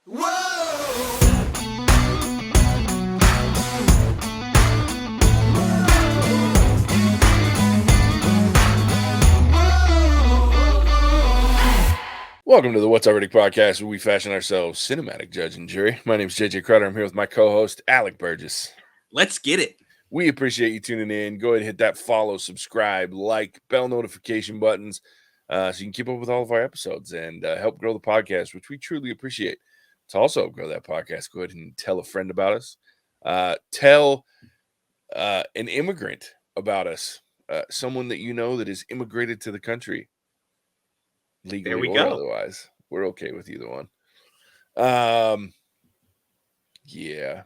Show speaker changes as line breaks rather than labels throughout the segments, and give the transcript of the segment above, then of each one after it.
Whoa!
Welcome to the What's Already podcast, where we fashion ourselves cinematic judge and jury. My name is JJ Crowder. I'm here with my co-host, Alec Burgess.
Let's get it.
We appreciate you tuning in. Go ahead and hit that follow, subscribe, like, bell notification buttons so you can keep up with all of our episodes and help grow the podcast, which we truly appreciate. To also help grow that podcast, go ahead and tell a friend about us. Tell an immigrant about us, someone that you know that is immigrated to the country.
There
Legally
we
or
go.
otherwise, we're okay with either one. Yeah,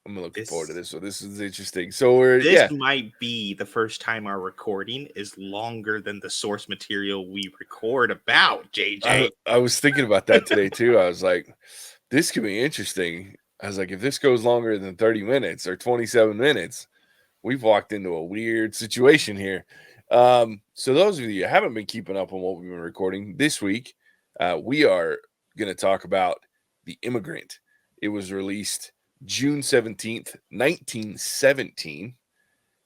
I'm looking forward to this. So this is interesting. So
This might be the first time our recording is longer than the source material we record about, JJ.
I was thinking about that today too. I was like, this could be interesting. I was like, if this goes longer than 30 minutes or 27 minutes, we've walked into a weird situation here. So those of you who haven't been keeping up on what we've been recording this week, we are going to talk about The Immigrant. It was released June 17th, 1917.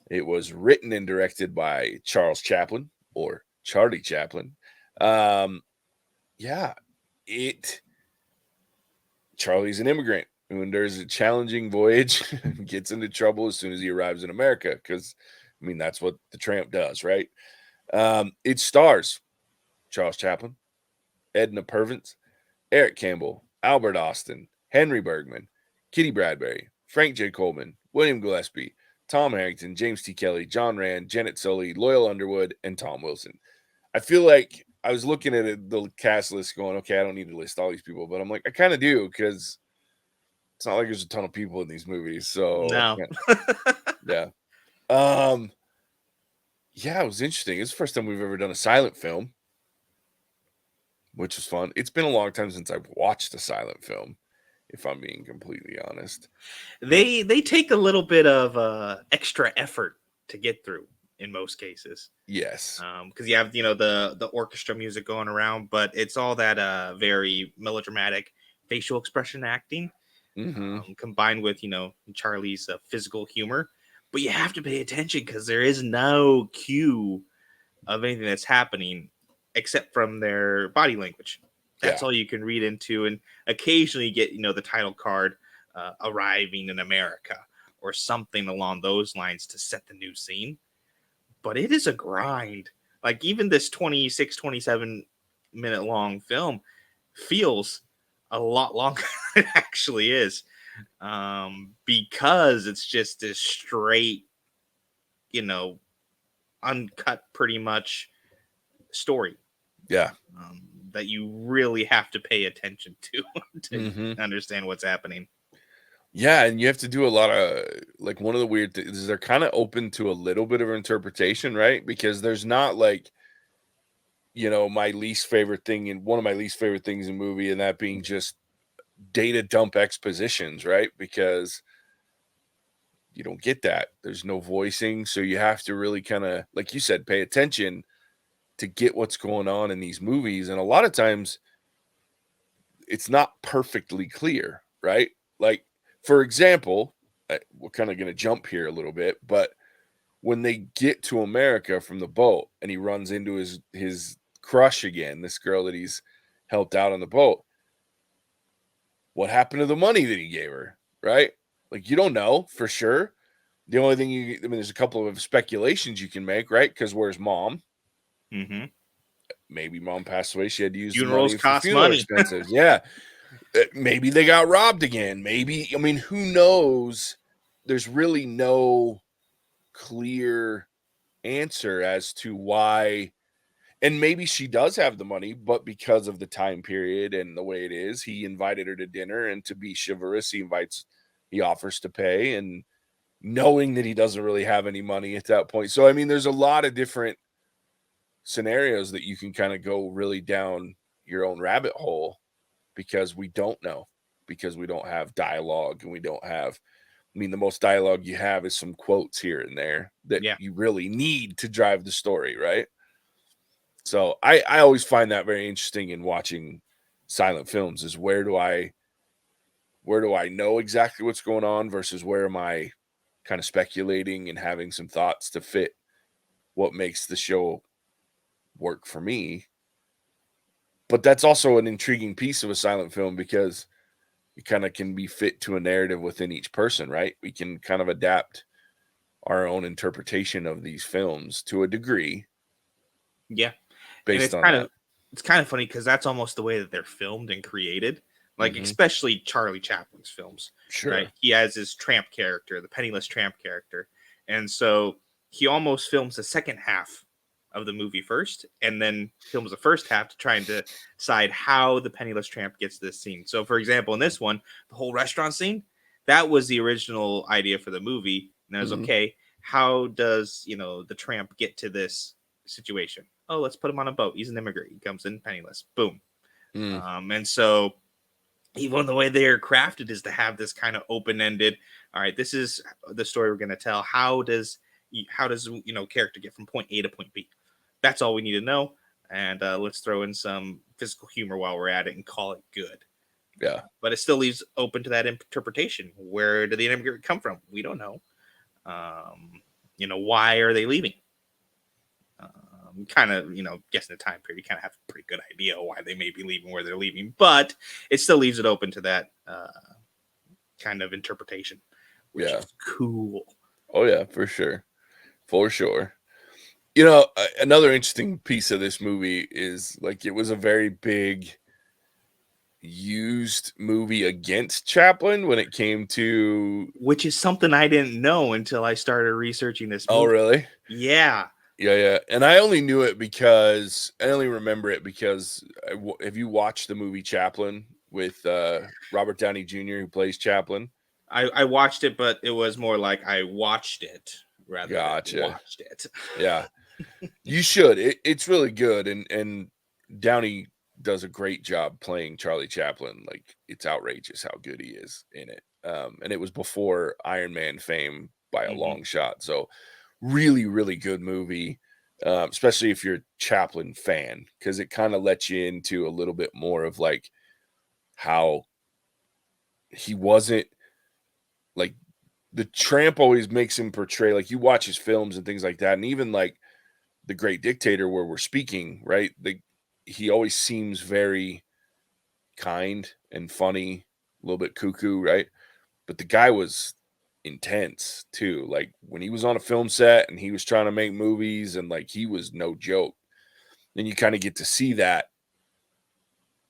It was written and directed by Charles Chaplin, or Charlie Chaplin. Yeah, Charlie's an immigrant who endures a challenging voyage, gets into trouble as soon as he arrives in America, because I mean that's what the tramp does, right? It stars Charles Chaplin, Edna Purviance, Eric Campbell, Albert Austin, Henry Bergman, Kitty Bradbury, Frank J. Coleman, William Gillespie, Tom Harrington, James T. Kelly, John Rand, Janet Sully, Loyal Underwood, and Tom Wilson. I feel like I was looking at the cast list going, okay, I don't need to list all these people, but I'm like, I kind of do, because it's not like there's a ton of people in these movies. So
No.
yeah. Yeah, it was interesting. It's the first time we've ever done a silent film, which was fun. It's been a long time since I've watched a silent film, if I'm being completely honest.
They take a little bit of extra effort to get through in most cases.
Yes.
Because you have the orchestra music going around, but it's all that very melodramatic facial expression acting. Combined with Charlie's physical humor, but you have to pay attention because there is no cue of anything that's happening except from their body language. That's all you can read into, and occasionally you get the title card, arriving in America or something along those lines to set the new scene. But it is a grind. Like, even this 26 27 minute long film feels a lot longer than it actually is, because it's just this straight, uncut pretty much story.
Yeah.
That you really have to pay attention to understand what's happening.
Yeah, and you have to do a lot of, like, one of the weird things is they're kind of open to a little bit of interpretation, right? Because there's not like, my least favorite thing in one of my least favorite things in movie, and that being just data dump expositions, right? Because you don't get that. There's no voicing, so you have to really kind of, like you said, pay attention to get what's going on in these movies. And a lot of times it's not perfectly clear, right? Like, for example, we're kind of going to jump here a little bit, but when they get to America from the boat and he runs into his crush again, this girl that he's helped out on the boat, what happened to the money that he gave her, right? Like, you don't know for sure. The only thing there's a couple of speculations you can make, right? Because where's mom? Maybe mom passed away. She had to use
Funerals
the money for
cost
funeral
money.
expenses. Yeah. Maybe they got robbed again. Maybe, I mean, who knows? There's really no clear answer as to why. And maybe she does have the money, but because of the time period and the way it is, he invited her to dinner, and to be chivalrous, he offers to pay, and knowing that he doesn't really have any money at that point. So, I mean, there's a lot of different scenarios that you can kind of go really down your own rabbit hole, because we don't know, because we don't have dialogue, and we don't have, I mean, the most dialogue you have is some quotes here and there that you really need to drive the story, right? So I always find that very interesting in watching silent films is where do I know exactly what's going on versus where am I kind of speculating and having some thoughts to fit what makes the show work for me. But that's also an intriguing piece of a silent film because it kind of can be fit to a narrative within each person, right? We can kind of adapt our own interpretation of these films to a degree.
Yeah. And
Based on that.
it's kind of funny because that's almost the way that they're filmed and created. Like, especially Charlie Chaplin's films.
Sure.
Right? He has his tramp character, the penniless tramp character. And so he almost films the second half of the movie first and then films the first half to try and decide how the penniless tramp gets this scene. So, for example, in this one, the whole restaurant scene, that was the original idea for the movie. And I was okay, how does, the tramp get to this situation? Oh, let's put him on a boat. He's an immigrant. He comes in penniless. Boom. And so even the way they are crafted is to have this kind of open-ended, all right, this is the story we're going to tell. How does character get from point A to point B? That's all we need to know. And let's throw in some physical humor while we're at it and call it good.
Yeah.
But it still leaves open to that interpretation. Where did the immigrant come from? We don't know. Why are they leaving? Kind of, guessing the time period, you kind of have a pretty good idea why they may be leaving, where they're leaving, but it still leaves it open to that kind of interpretation, which is cool.
Oh yeah, for sure. Another interesting piece of this movie is like it was a very big used movie against Chaplin when it came to,
which is something I didn't know until I started researching this movie.
Oh really?
Yeah.
And I only knew it because I only remember it because have you watched the movie Chaplin with Robert Downey Jr. who plays Chaplin?
I watched it, but it was more like I watched it rather than watched it.
Yeah. You should. It's really good, and Downey does a great job playing Charlie Chaplin. Like, it's outrageous how good he is in it. And it was before Iron Man fame by a long shot. So really, really good movie, especially if you're a Chaplin fan, because it kind of lets you into a little bit more of like how he wasn't like the tramp always makes him portray, like you watch his films and things like that. And even like The Great Dictator, where we're speaking, right? He always seems very kind and funny, a little bit cuckoo, right? But the guy was intense too. Like when he was on a film set and he was trying to make movies, and like he was no joke. And you kind of get to see that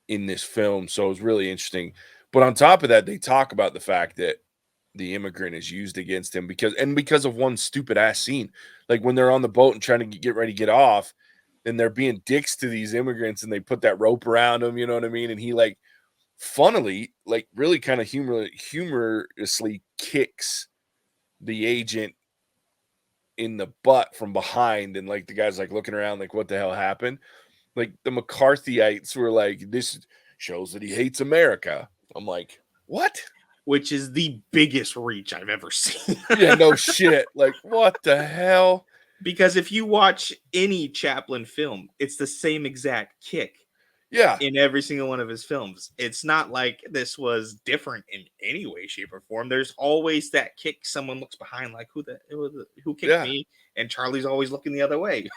in this film. So it was really interesting. But on top of that, they talk about the fact that the immigrant is used against him because of one stupid ass scene. Like when they're on the boat and trying to get ready to get off, and they're being dicks to these immigrants, and they put that rope around him, you know what I mean? And he like funnily, like really kind of humorously kicks the agent in the butt from behind, and like the guy's like looking around like what the hell happened. Like the McCarthyites were like, this shows that he hates America. I'm like, what?
Which is the biggest reach I've ever seen.
Yeah, no shit. Like, what the hell?
Because if you watch any Chaplin film, it's the same exact kick.
Yeah.
In every single one of his films. It's not like this was different in any way, shape, or form. There's always that kick. Someone looks behind, like, who kicked me? And Charlie's always looking the other way.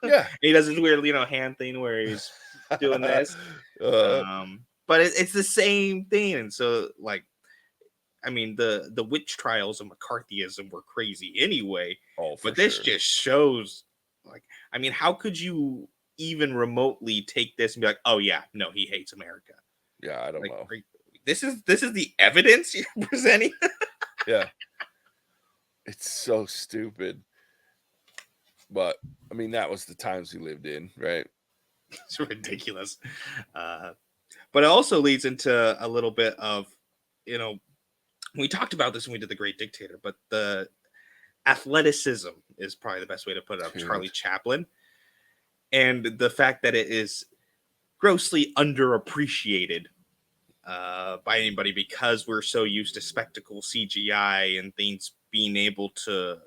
Yeah.
He does this weird, hand thing where he's doing this. But it's the same thing. And so, like, I mean, the witch trials of McCarthyism were crazy anyway. But this just shows, like, I mean, how could you even remotely take this and be like, oh yeah, no, he hates America?
Yeah, I don't know.
This is the evidence you're presenting.
Yeah. It's so stupid. But I mean, that was the times we lived in, right?
It's ridiculous. But it also leads into a little bit of, we talked about this when we did The Great Dictator, but the athleticism is probably the best way to put it of Charlie Chaplin. And the fact that it is grossly underappreciated by anybody because we're so used to spectacle CGI and things being able to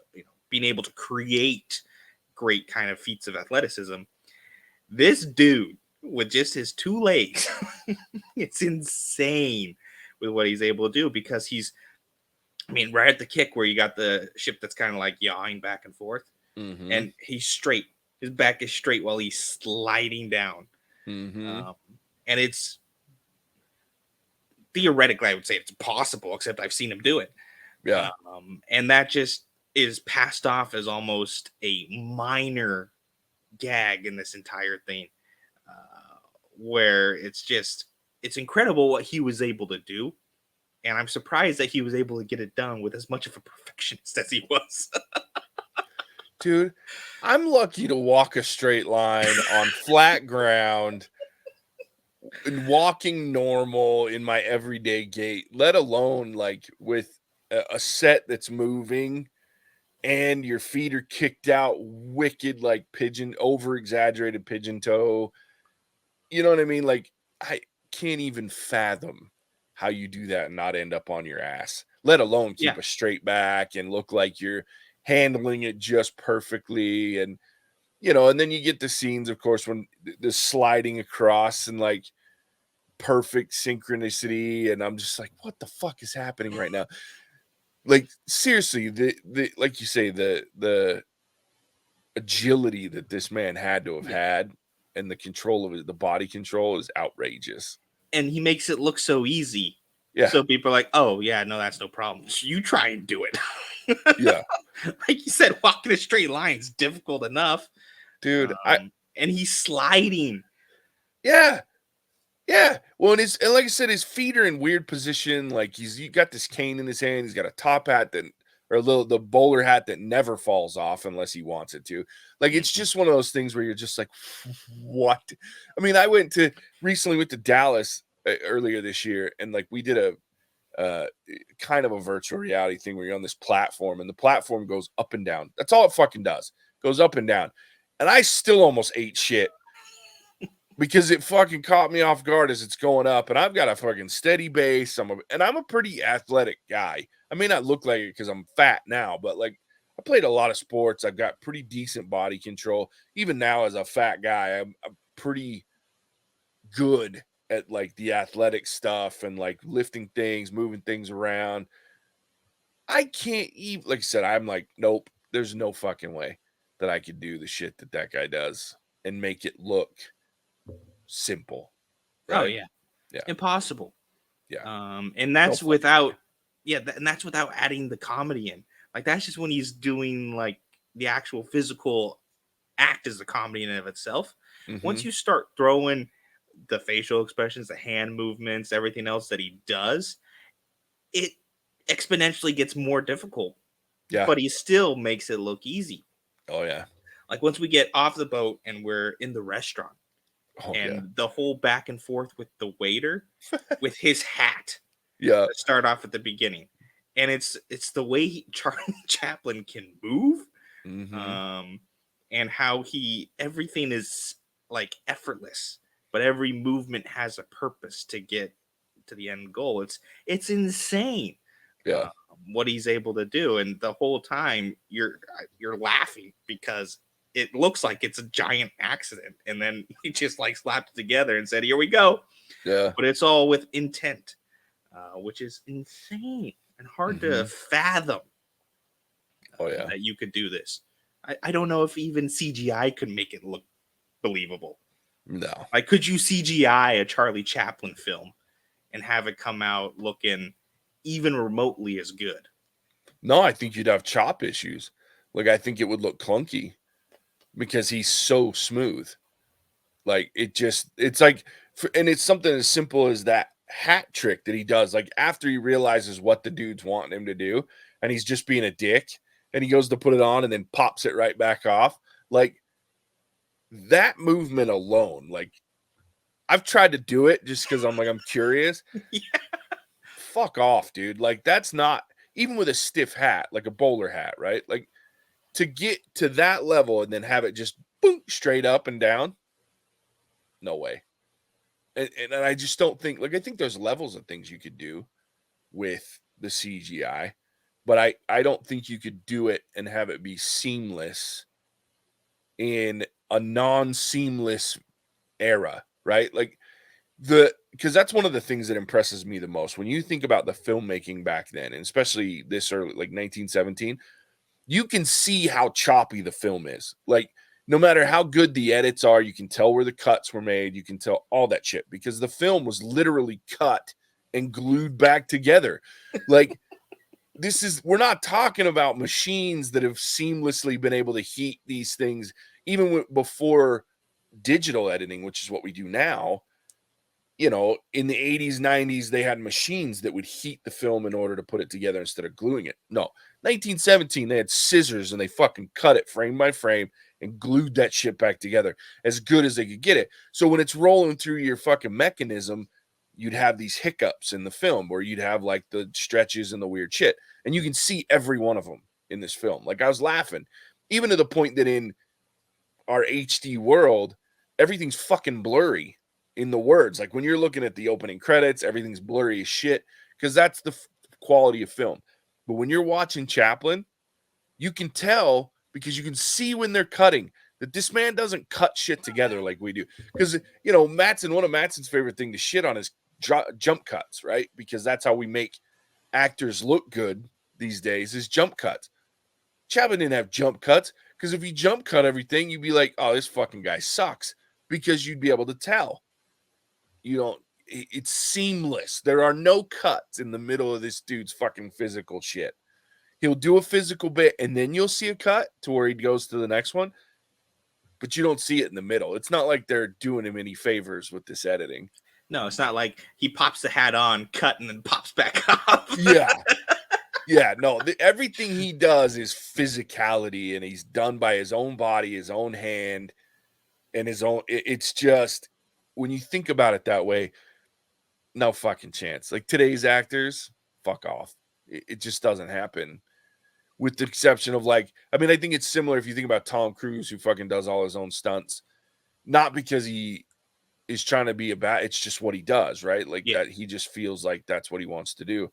create great kind of feats of athleticism. This dude with just his two legs. It's insane with what he's able to do because I mean, right at the kick where you got the ship that's kind of like yawing back and forth,
Mm-hmm.
and he's straight. His back is straight while he's sliding down.
Mm-hmm.
And it's theoretically, I would say it's possible, except I've seen him do it.
Yeah.
And that just is passed off as almost a minor gag in this entire thing, where it's incredible what he was able to do. And I'm surprised that he was able to get it done with as much of a perfectionist as he was.
Dude, I'm lucky to walk a straight line on flat ground and walking normal in my everyday gait, let alone like with a set that's moving and your feet are kicked out wicked, like pigeon, over exaggerated pigeon toe. You know what I mean? Like, I can't even fathom how you do that and not end up on your ass, let alone keep
Yeah.
a straight back and look like you're handling it just perfectly. And, and then you get the scenes, of course, when the sliding across and like perfect synchronicity. And I'm just like, what the fuck is happening right now? Like, seriously, the like you say, the agility that this man had to have
Yeah.
had and the control of it, the body control is outrageous.
And he makes it look so easy.
Yeah.
So people are like, oh, yeah, no, that's no problem. You try and do it.
Yeah.
Like you said, walking a straight line is difficult enough.
Dude,
And he's sliding.
Yeah. Yeah. Well, and like I said, his feet are in weird position. Like you got this cane in his hand. He's got a top hat or the bowler hat that never falls off unless he wants it to. Like, it's just one of those things where you're just like, what? I mean, I recently went to Dallas earlier this year, and like we did a kind of a virtual reality thing where you're on this platform and the platform goes up and down. That's all it fucking does. Goes up and down. And I still almost ate shit because it fucking caught me off guard as it's going up. And I've got a fucking steady base. I'm a pretty athletic guy. I may not look like it because I'm fat now, but like I played a lot of sports. I've got pretty decent body control. Even now as a fat guy, I'm pretty good at like the athletic stuff and like lifting things, moving things around. I can't even, like I said, I'm like, nope, there's no fucking way that I could do the shit that guy does and make it look simple.
Oh,
Right?
yeah.
Yeah.
Impossible.
Yeah.
And that's
No
without, and that's without adding the comedy in. Like, that's just when he's doing like the actual physical act as a comedy in and of itself. Once you start throwing the facial expressions, the hand movements, everything else that he does, it exponentially gets more difficult.
Yeah.
But he still makes it look easy.
Oh yeah.
Like once we get off the boat and we're in the restaurant,
Oh
and
yeah.
the whole back and forth with the waiter with his hat
Yeah.
to start off at the beginning. And it's the way Charlie Chaplin can move, and how everything is like effortless, but every movement has a purpose to get to the end goal. It's insane,
Yeah.
what he's able to do, and the whole time you're laughing because it looks like it's a giant accident, and then he just like slapped it together and said, "Here we go."
Yeah.
But it's all with intent, which is insane and hard to fathom.
Oh yeah.
That you could do this. I don't know if even CGI could make it look believable.
No.
Like, could you CGI a Charlie Chaplin film and have it come out looking even remotely as good?
No, I think you'd have chop issues. Like, I think it would look clunky because he's so smooth. Like, it's like, and it's something as simple as that hat trick that he does. Like, after he realizes what the dude's wanting him to do, and he's just being a dick, and he goes to put it on and then pops it right back off. Like, that movement alone, like, I've tried to do it just because I'm curious.
Yeah.
Fuck off, dude. Like, that's not, even with a stiff hat, like a bowler hat, right? Like, to get to that level and then have it just boom, straight up and down, no way. And I just don't think, like, I think there's levels of things you could do with the CGI, but I don't think you could do it and have it be seamless in a non-seamless era. right? Like because that's one of the things that impresses me the most when you think about the filmmaking back then, and especially this early, like 1917. You can see how choppy the film is. Like, no matter how good the edits are, you can tell where the cuts were made. You can tell all that shit because the film was literally cut and glued back together. Like, we're not talking about machines that have seamlessly been able to heat these things even before digital editing, which is what we do now. You know, in the 80s, 90s, they had machines that would heat the film in order to put it together instead of gluing it. No, 1917, they had scissors and they fucking cut it frame by frame and glued that shit back together as good as they could get it. So when it's rolling through your fucking mechanism, you'd have these hiccups in the film where you'd have like the stretches and the weird shit. And you can see every one of them in this film. Like, I was laughing, even to the point that in our HD world, everything's fucking blurry in the words. Like, when you're looking at the opening credits, everything's blurry as shit because that's the quality of film. But when you're watching Chaplin, you can tell because you can see when they're cutting that this man doesn't cut shit together like we do. Because, you know, one of Mattsson's favorite thing to shit on is jump cuts, right? Because that's how we make actors look good these days, is jump cuts. Chaplin didn't have jump cuts because if you jump cut everything, you'd be like, oh, this fucking guy sucks, because you'd be able to tell. You don't, it's seamless. There are no cuts in the middle of this dude's fucking physical shit. He'll do a physical bit and then you'll see a cut to where he goes to the next one, but you don't see it in the middle. It's not like they're doing him any favors with this editing.
No, it's not like he pops the hat on, cut, and then pops back off.
Yeah, no, everything he does is physicality, and he's done by his own body, his own hand, and his own. It's just, when you think about it that way, no fucking chance. Like, today's actors, fuck off. It just doesn't happen. With the exception of, like, I mean, I think it's similar if you think about Tom Cruise, who fucking does all his own stunts, not because he is trying to be it's just what he does, right? Like, that he just feels like that's what he wants to do.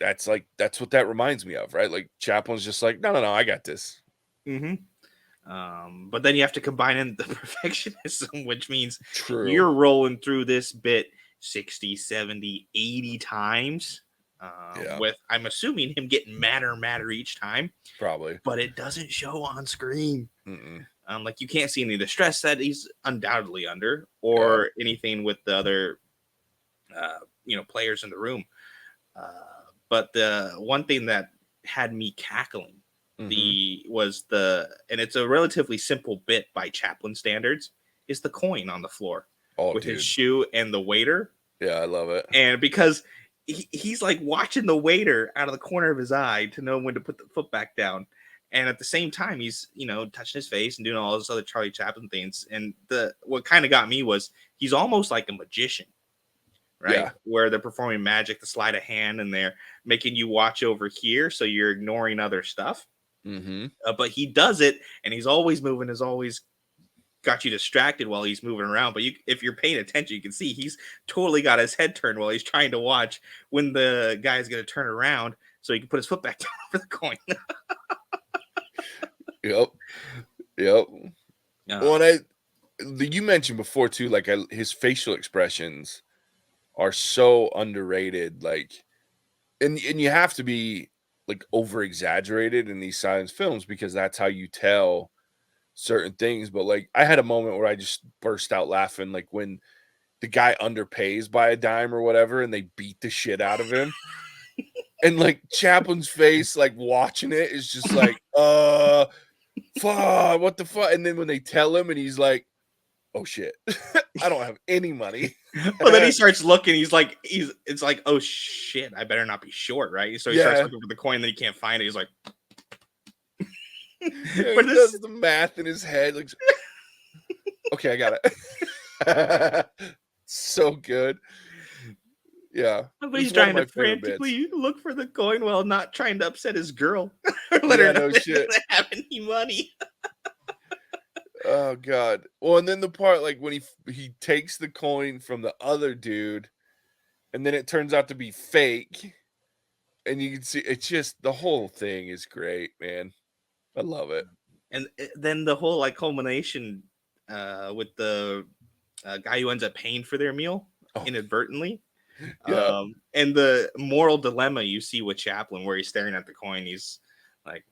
That's what that reminds me of, right? Like, Chaplin's just like, no, I got this.
But then you have to combine in the perfectionism, which means
True.
You're rolling through this bit 60, 70, 80 times. With, I'm assuming, him getting madder each time.
Probably.
But it doesn't show on screen. Like, you can't see any of the stress that he's undoubtedly under, or anything with the other players in the room. But the one thing that had me cackling and it's a relatively simple bit by Chaplin standards, is the coin on the floor with his shoe and the waiter.
Yeah, I love it.
And because he's like watching the waiter out of the corner of his eye to know when to put the foot back down. And at the same time, he's, touching his face and doing all those other Charlie Chaplin things. And what kind of got me was he's almost like a magician, right?
Yeah.
Where they're performing magic, the sleight of hand, and they're making you watch over here, so you're ignoring other stuff. But he does it, and he's always moving, has always got you distracted while he's moving around. But if you're paying attention, you can see he's totally got his head turned while he's trying to watch when the guy's going to turn around so he can put his foot back down for the coin.
Yep. Well, you mentioned before too, like, his facial expressions are so underrated. Like, and you have to be like over exaggerated in these silent films because that's how you tell certain things. But like, I had a moment where I just burst out laughing, like when the guy underpays by a dime or whatever, and they beat the shit out of him. And like, Chaplin's face, like, watching it is just like, fuck, what the fuck? And then when they tell him, and he's like, oh shit, I don't have any money.
Well, then he starts looking. It's like, oh shit, I better not be short, right? So he starts looking for the coin, then he can't find it. He's like,
he does the math in his head. Like, okay, I got it. So good. Yeah.
But he's trying to frantically look for the coin while not trying to upset his girl. Or let her know he doesn't have any money.
Oh god. Well, and then the part, like, when he takes the coin from the other dude, and then it turns out to be fake, and you can see it's just, the whole thing is great, man. I love it.
And then the whole, like, culmination with the guy who ends up paying for their meal
Oh,
inadvertently.
yeah.
And the moral dilemma you see with Chaplin, where he's staring at the coin, he's like,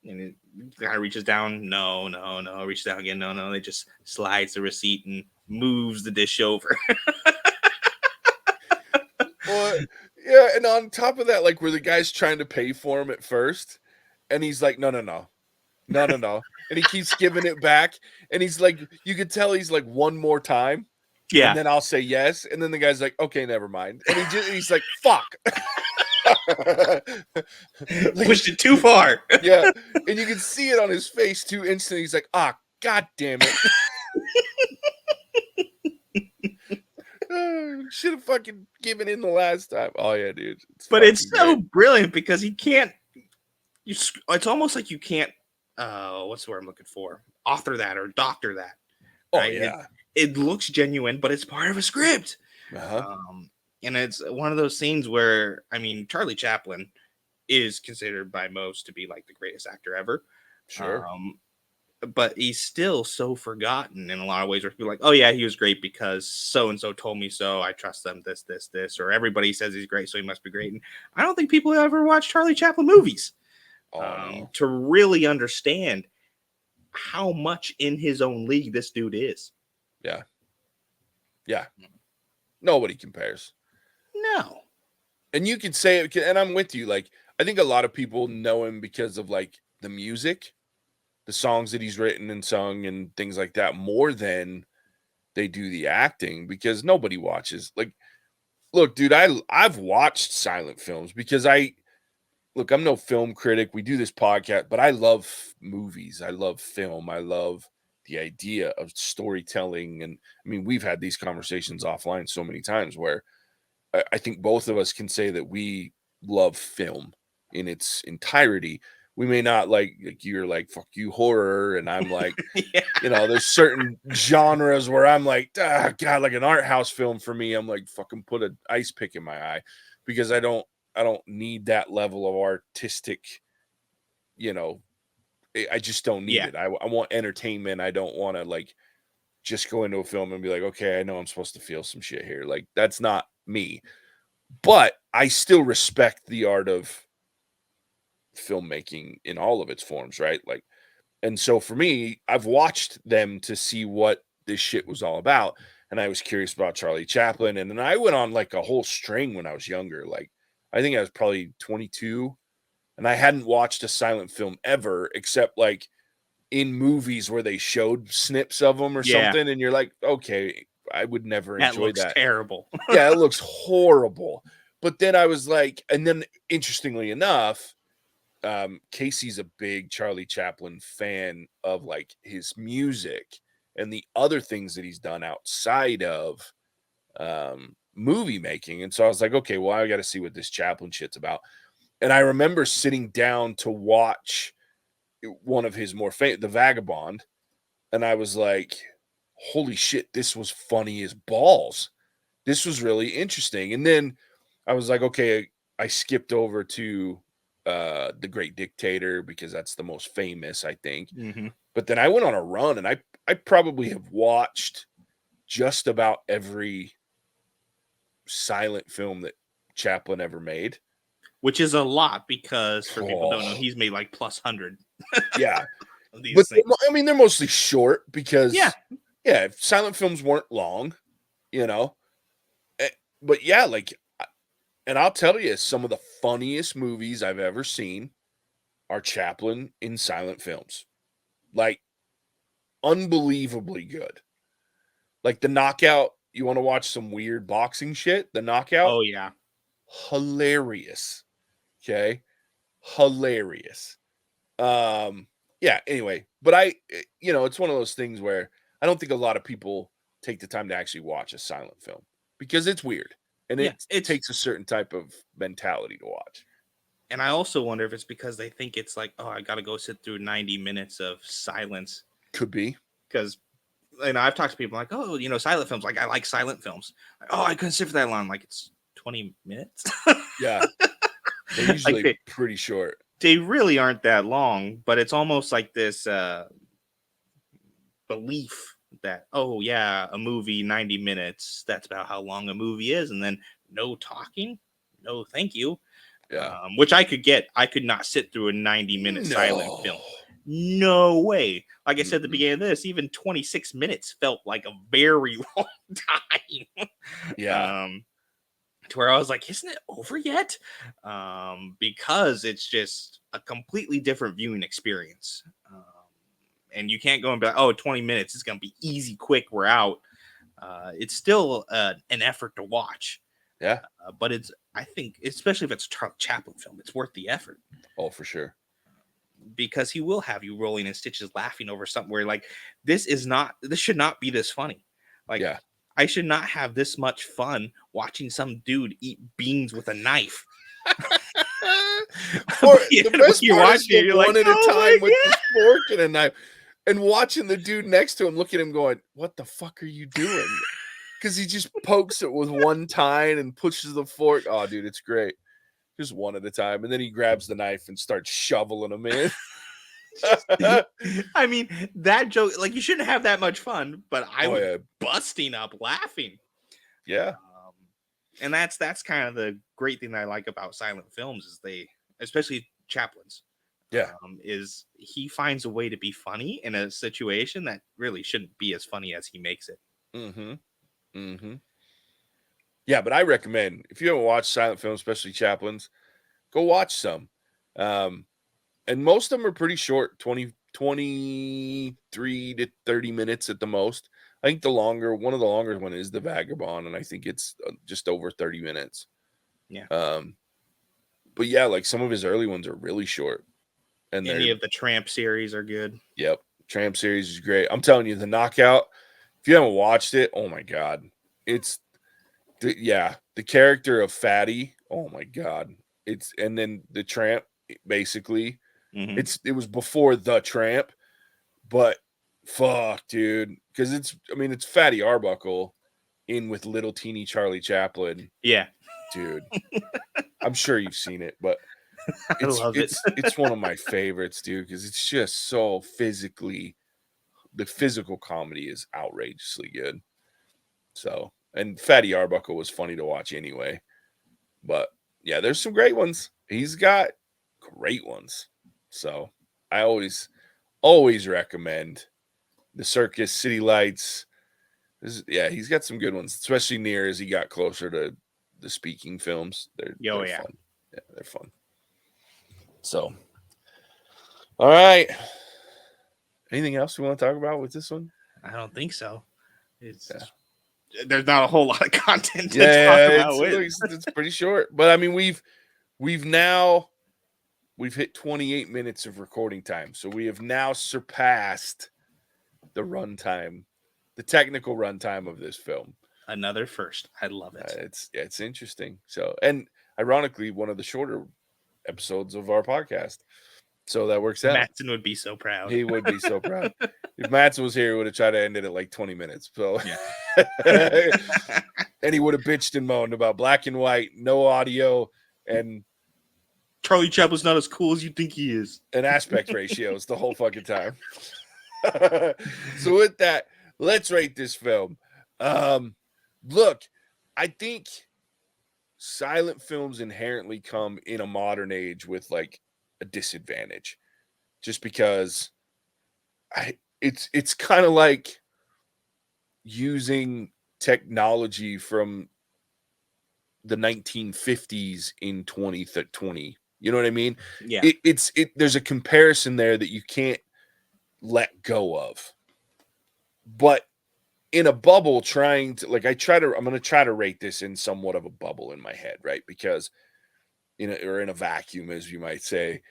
and he kind of reaches down, no, no, no, reaches down again, no, no. They just slides the receipt and moves the dish over.
Well, yeah, and on top of that, like where the guy's trying to pay for him at first, and he's like, no, no, no, no, no, no. And he keeps giving it back. And he's like, you could tell he's like, one more time. And
Yeah,
then I'll say yes. And then the guy's like, okay, never mind. And he's like, fuck. Like,
pushed it too far.
yeah. And you can see it on his face too instantly. He's like, ah, god damn it. Should have fucking given in the last time. Oh yeah, dude.
But it's so
great.
brilliant because he can't. It's almost like you can't. What's the word I'm looking for? Author that or doctor that.
Right? Oh yeah.
It looks genuine, but it's part of a script.
Uh-huh.
And it's one of those scenes where, I mean, Charlie Chaplin is considered by most to be like the greatest actor ever.
Sure.
But he's still so forgotten in a lot of ways, where people are like, oh yeah, he was great because so and so told me so. I trust them. This, or everybody says he's great, so he must be great. And I don't think people ever watch Charlie Chaplin movies
No.
to really understand how much in his own league this dude is.
Yeah. Yeah. Nobody compares.
No.
And you could say it, and I'm with you. Like, I think a lot of people know him because of like the music, the songs that he's written and sung and things like that, more than they do the acting, because nobody watches. Like, look, dude, I've watched silent films because I'm no film critic. We do this podcast, but I love movies. I love film. I love the idea of storytelling. And I mean, we've had these conversations offline so many times where I think both of us can say that we love film in its entirety. We may not like you're like, fuck you, horror. And I'm like,
Yeah.
there's certain genres where I'm like, God, like an art house film for me, I'm like, fucking put an ice pick in my eye, because I don't need that level of artistic, I just don't need it. I want entertainment. I don't want to like just go into a film and be like, okay, I know I'm supposed to feel some shit here. Like, that's not me. But I still respect the art of filmmaking in all of its forms, right? Like, and so for me, I've watched them to see what this shit was all about. And I was curious about Charlie Chaplin. And then I went on like a whole string when I was younger. Like, I think I was probably 22, and I hadn't watched a silent film ever, except like in movies where they showed snips of them or something. And you're like, okay, I would never enjoy that.
That looks terrible.
Yeah, it looks horrible. But then I was like, and then interestingly enough, Casey's a big Charlie Chaplin fan of like his music and the other things that he's done outside of movie making. And so I was like, okay, well, I got to see what this Chaplin shit's about. And I remember sitting down to watch one of his more famous, The Vagabond, and I was like, holy shit, this was funny as balls. This was really interesting. And then I was like, okay, I skipped over to The Great Dictator because that's the most famous, I think.
Mm-hmm.
But then I went on a run, and I probably have watched just about every silent film that Chaplin ever made.
Which is a lot, because for people who don't know, he's made like plus 100.
Yeah.
But
things. I mean, they're mostly short because,
yeah,
silent films weren't long, But yeah, like, and I'll tell you, some of the funniest movies I've ever seen are Chaplin in silent films. Like, unbelievably good. Like The Knockout. You want to watch some weird boxing shit? The Knockout.
Oh yeah,
hilarious. Okay, hilarious. Yeah. Anyway, but it's one of those things where I don't think a lot of people take the time to actually watch a silent film because it's weird and it takes a certain type of mentality to watch.
And I also wonder if it's because they think it's like, oh, I got to go sit through 90 minutes of silence.
Could be.
Because, I've talked to people like, oh, silent films. Like, I like silent films. Like, oh, I couldn't sit for that long. Like, it's 20 minutes.
Yeah. They're usually pretty short.
They really aren't that long, but it's almost like this belief that, oh yeah, a movie 90 minutes, that's about how long a movie is, and then no talking, no thank you.
Yeah.
Which I could get. I could not sit through a 90-minute silent
No.
film. No way. Like I said at the
Mm-mm.
beginning of this, even 26 minutes felt like a very long time.
Yeah.
To where I was like, isn't it over yet? Because it's just a completely different viewing experience. And you can't go and be like, oh, 20 minutes, it's going to be easy, quick, we're out. It's still an effort to watch.
Yeah.
But it's, I think, especially if it's a Chaplin film, it's worth the effort.
Oh, for sure.
Because he will have you rolling in stitches laughing over something where like, this should not be this funny. Like,
Yeah.
I should not have this much fun watching some dude eat beans with a knife.
Or
Yeah,
the
when
best
you're
part is
watching it,
the
you're
one
like,
at a
"Oh my
time with
God."
the fork and a knife, and watching the dude next to him look at him going, "What the fuck are you doing?" Because he just pokes it with one tine and pushes the fork. Oh, dude, it's great. Just one at a time, and then he grabs the knife and starts shoveling them in.
I mean, that joke, like, you shouldn't have that much fun, but I
Oh
was
yeah,
busting up laughing.
yeah,
And that's kind of the great thing that I like about silent films is they, especially Chaplin's,
yeah.
is he finds a way to be funny in a situation that really shouldn't be as funny as he makes it.
Mm-hmm. Mm-hmm. Yeah, but I recommend if you haven't watched silent films, especially Chaplin's, go watch some. And most of them are pretty short, 23 to 30 minutes at the most. I think one of the longer one is The Vagabond, and I think it's just over 30 minutes.
Yeah.
But yeah, like some of his early ones are really short. And
Any of the Tramp series are good.
Yep, Tramp series is great. I'm telling you, The Knockout, if you haven't watched it, oh my God. It's, the character of Fatty, oh my God. And then The Tramp, basically.
Mm-hmm.
It was before The Tramp, but fuck, dude, because it's Fatty Arbuckle in with little teeny Charlie Chaplin.
Yeah,
Dude, I'm sure you've seen it, but
I love it.
it's one of my favorites, dude, because it's just so the physical comedy is outrageously good. So, and Fatty Arbuckle was funny to watch anyway, but yeah, there's some great ones. He's got great ones. So I always recommend The Circus, City Lights. He's got some good ones, especially near as he got closer to the speaking films. They're
Yeah.
fun. Yeah, they're fun. So, all right. Anything else we want to talk about with this one?
I don't think so. There's not a whole lot of content to talk about
it's pretty short. But I mean, we've hit 28 minutes of recording time. So we have now surpassed the runtime, the technical runtime of this film.
Another first. I love it.
It's interesting. So, and ironically, one of the shorter episodes of our podcast. So that works out.
Mattson would be so proud.
He would be so proud. If Mattson was here, he would have tried to end it at like 20 minutes. So,
yeah.
And he would have bitched and moaned about black and white, no audio, and
Charlie Chaplin's not as cool as you think he is.
And aspect ratios the whole fucking time. So with that, let's rate this film. Look, I think silent films inherently come in a modern age with like a disadvantage, just because it's kind of like using technology from the 1950s in 2020. You know what I mean?
Yeah.
There's a comparison there that you can't let go of. But in a bubble, I'm going to try to rate this in somewhat of a bubble in my head, right? Because or in a vacuum, as you might say,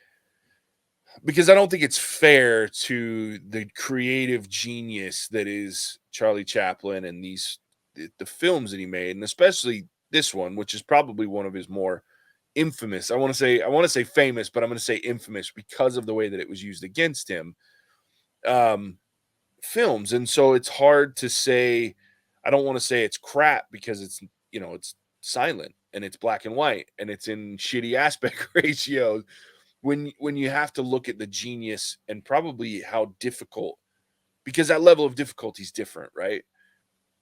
because I don't think it's fair to the creative genius that is Charlie Chaplin and the films that he made, and especially this one, which is probably one of his more infamous. I want to say famous, but I'm going to say infamous because of the way that it was used against him. Films, and so it's hard to say. I don't want to say it's crap because it's silent and it's black and white and it's in shitty aspect ratios. When you have to look at the genius and probably how difficult because that level of difficulty is different, right?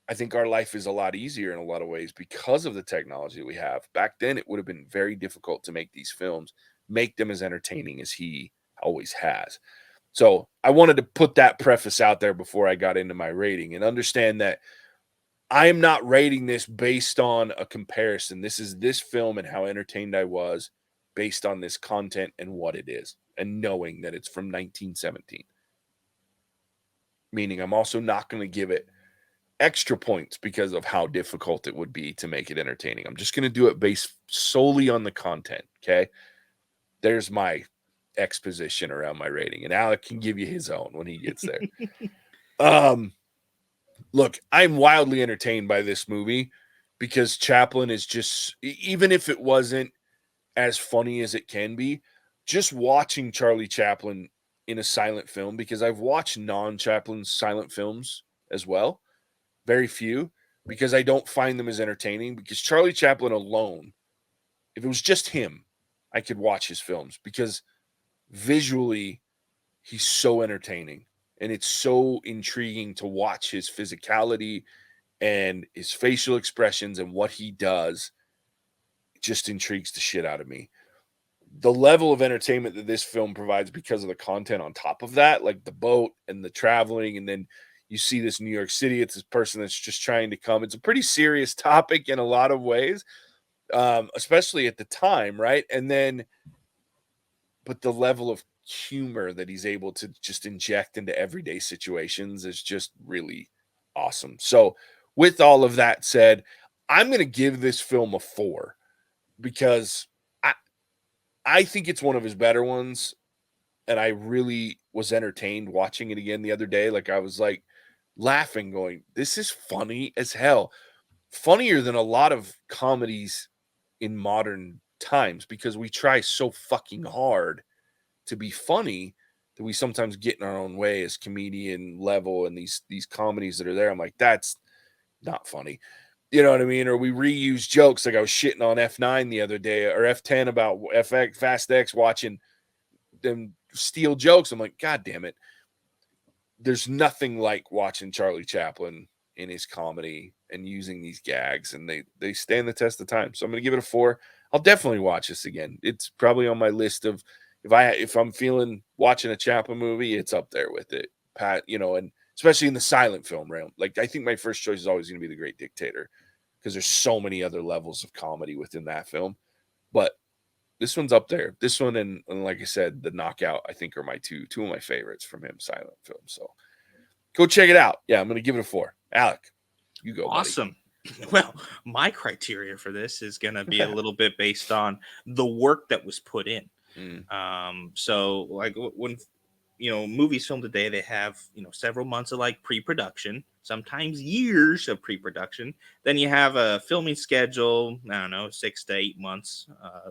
I think our life is a lot easier in a lot of ways because of the technology we have. Back then, it would have been very difficult to make these films, make them as entertaining as he always has. So I wanted to put that preface out there before I got into my rating and understand that I am not rating this based on a comparison. This is this film and how entertained I was based on this content and what it is, and knowing that it's from 1917. Meaning, I'm also not going to give it extra points because of how difficult it would be to make it entertaining. I'm just going to do it based solely on the content. Okay. There's my exposition around my rating, and Alec can give you his own when he gets there. Look, I'm wildly entertained by this movie because Chaplin is just, even if it wasn't as funny as it can be, just watching Charlie Chaplin in a silent film, because I've watched non-Chaplin silent films as well, very few, because I don't find them as entertaining. Because Charlie Chaplin alone, if it was just him, I could watch his films because visually he's so entertaining, and it's so intriguing to watch his physicality and his facial expressions, and what he does just intrigues the shit out of me. The level of entertainment that this film provides because of the content on top of that, like the boat and the traveling, and then you see this New York City, it's this person that's just trying to come. It's a pretty serious topic in a lot of ways, especially at the time, right? And then, but the level of humor that he's able to just inject into everyday situations is just really awesome. So, with all of that said, I'm going to give this film a 4 because I I think it's one of his better ones, and I really was entertained watching it again the other day. Like, I was like laughing, going, "This is funny as hell." Funnier than a lot of comedies in modern times, because we try so fucking hard to be funny that we sometimes get in our own way as comedian level, and these comedies that are there. I'm like, that's not funny. You know what I mean? Or we reuse jokes. Like, I was shitting on F9 the other day, or F10 about FX Fast X, watching them steal jokes. I'm like, God damn it. There's nothing like watching Charlie Chaplin in his comedy and using these gags, and they stand the test of time. So I'm going to give it a 4. I'll definitely watch this again. It's probably on my list of, if I'm feeling watching a Chaplin movie, it's up there with it. Pat, and especially in the silent film realm. Like, I think my first choice is always going to be The Great Dictator, because there's so many other levels of comedy within that film. But this one's up there. This one, and like I said, The Knockout, I think, are my two of my favorites from him silent film. So go check it out. Yeah, I'm going to give it a 4. Alec, you go,
Awesome. Well, my criteria for this is going to be a little bit based on the work that was put in. So like when movies filmed today, they have several months of like pre-production, sometimes years of pre-production. Then you have a filming schedule, I don't know, 6 to 8 months,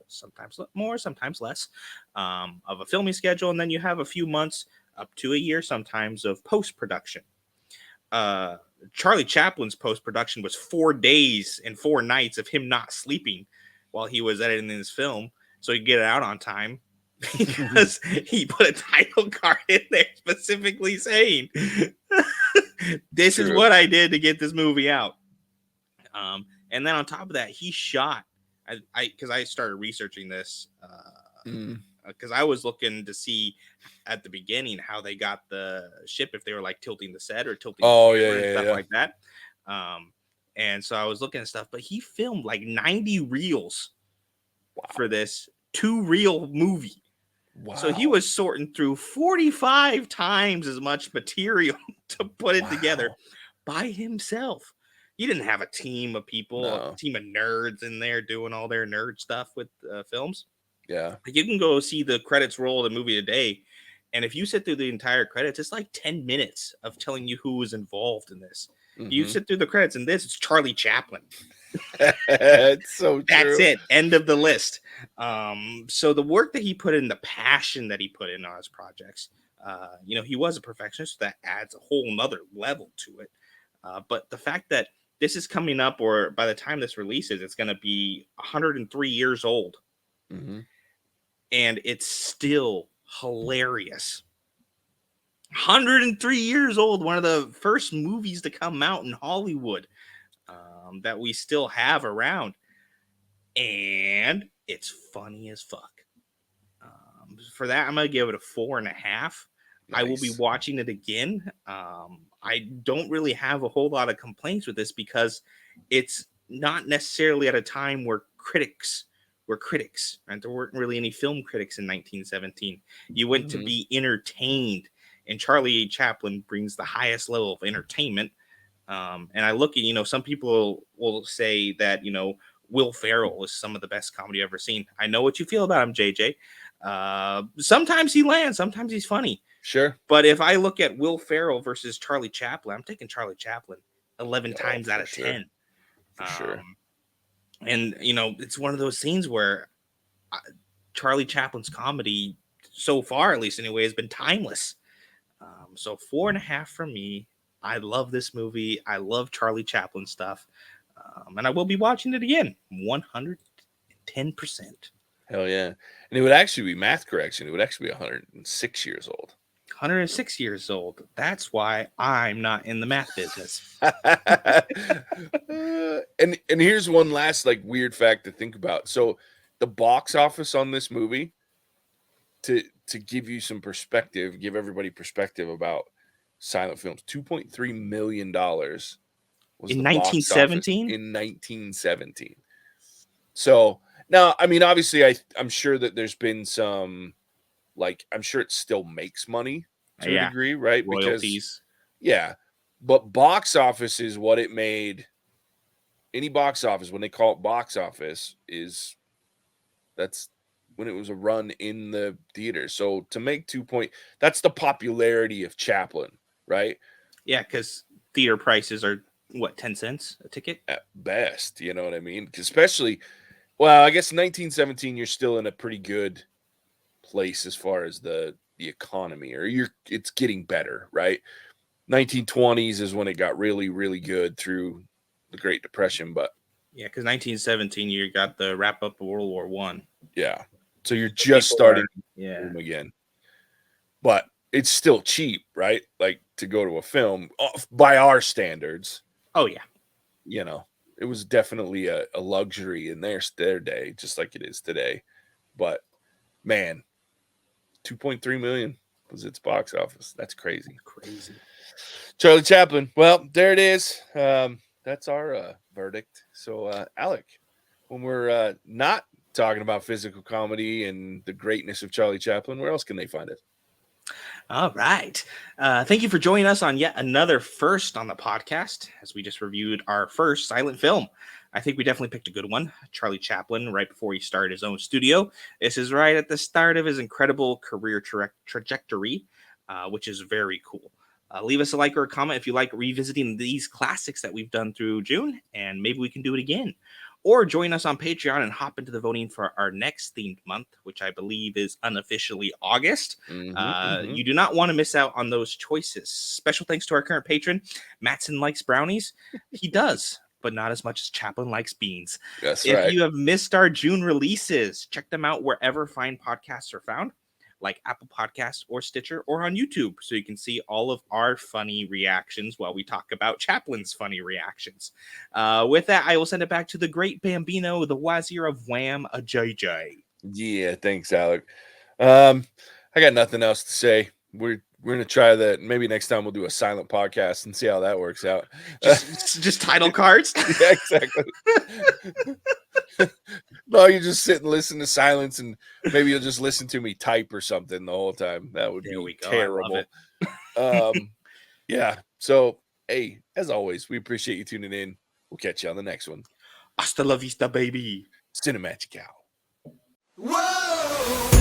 sometimes more, sometimes less, of a filming schedule. And then you have a few months up to a year sometimes of post-production. Charlie Chaplin's post-production was 4 days and 4 nights of him not sleeping while he was editing his film so he could get it out on time, because he put a title card in there specifically saying, this is what I did to get this movie out. And then on top of that, he shot, because I started researching this, because I was looking to see at the beginning how they got the ship, if they were like tilting the set or tilting the camera and stuff like that. And so I was looking at stuff, but he filmed like 90 reels for this 2-reel movie. Wow. So he was sorting through 45 times as much material to put it together by himself. He didn't have a team of people, a team of nerds in there doing all their nerd stuff with films.
Yeah.
You can go see the credits roll of the movie today, and if you sit through the entire credits, it's like 10 minutes of telling you who was involved in this. You sit through the credits, and this is Charlie Chaplin.
It's so true.
That's it. End of the list. So the work that he put in, the passion that he put in on his projects, he was a perfectionist. So that adds a whole nother level to it. But the fact that this is coming up, or by the time this releases, it's going to be 103 years old. And it's still hilarious. 103 years old, one of the first movies to come out in Hollywood that we still have around. And it's funny as fuck. For that, I'm going to give it a 4.5. I will be
Nice.
watching it again. I don't really have a whole lot of complaints with this because it's not necessarily at a time where critics were critics, right? There weren't really any film critics in 1917. You went to be entertained, and Charlie Chaplin brings the highest level of entertainment. And I look at, some people will say that, Will Ferrell is some of the best comedy I've ever seen. I know what you feel about him, JJ. Sometimes he lands, sometimes he's funny.
Sure.
But if I look at Will Ferrell versus Charlie Chaplin, I'm taking Charlie Chaplin 11 times out of 10.
For sure.
And, it's one of those scenes where Charlie Chaplin's comedy, so far at least anyway, has been timeless. So 4.5 from me. I love this movie. I love Charlie Chaplin stuff. And I will be watching it again. 110%.
Hell yeah. And it would actually be math correction. It would actually be 106 years old.
106 years old. That's why I'm not in the math business.
And here's one last like weird fact to think about. So the box office on this movie, to give you some perspective, give everybody perspective about silent films, $2.3 million was
in
the box office
1917?
in 1917. So now, I mean, obviously, I'm sure that there's been some, like, I'm sure it still makes money to a degree, right?
Royalties.
Because, but box office is what it made. Any box office, when they call it box office, that's when it was a run in the theater. So to make that's the popularity of Chaplin, right?
Yeah, because theater prices are, what, 10 cents a ticket?
At best, you know what I mean? Especially, well, I guess 1917, you're still in a pretty good place as far as the economy, or it's getting better, right? 1920s is when it got really, really good through the Great Depression, but
yeah, because 1917 you got the wrap up of World War One.
Yeah, so you're just starting again, but it's still cheap, right? Like to go to a film by our standards.
Oh yeah,
it was definitely a luxury in their day, just like it is today. But man, 2.3 million was its box office. That's crazy. Charlie Chaplin. Well, there it is. That's our verdict. So, Alec, when we're not talking about physical comedy and the greatness of Charlie Chaplin, where else can they find it?
All right. Thank you for joining us on yet another first on the podcast, as we just reviewed our first silent film. I think we definitely picked a good one. Charlie Chaplin, right before he started his own studio. This is right at the start of his incredible career trajectory, which is very cool. Leave us a like or a comment if you like revisiting these classics that we've done through June, and maybe we can do it again. Or join us on Patreon and hop into the voting for our next themed month, which I believe is unofficially August. You do not want to miss out on those choices. Special thanks to our current patron. Matson likes brownies. He does, but not as much as Chaplin likes beans.
That's
if
right.
you have missed our June releases, check them out wherever fine podcasts are found, like Apple Podcasts or Stitcher, or on YouTube, so you can see all of our funny reactions while we talk about Chaplin's funny reactions. With that, I will send it back to the great Bambino, the Wazir of Wham, a JJ.
Yeah, thanks, Alec. I got nothing else to say. We're gonna try that. Maybe next time we'll do a silent podcast and see how that works out.
Just title cards.
Yeah, exactly. No, you just sit and listen to silence, and maybe you'll just listen to me type or something the whole time. That would be terrible. Yeah. So, hey, as always, we appreciate you tuning in. We'll catch you on the next one.
Hasta la vista, baby.
Cinemagical.
Whoa!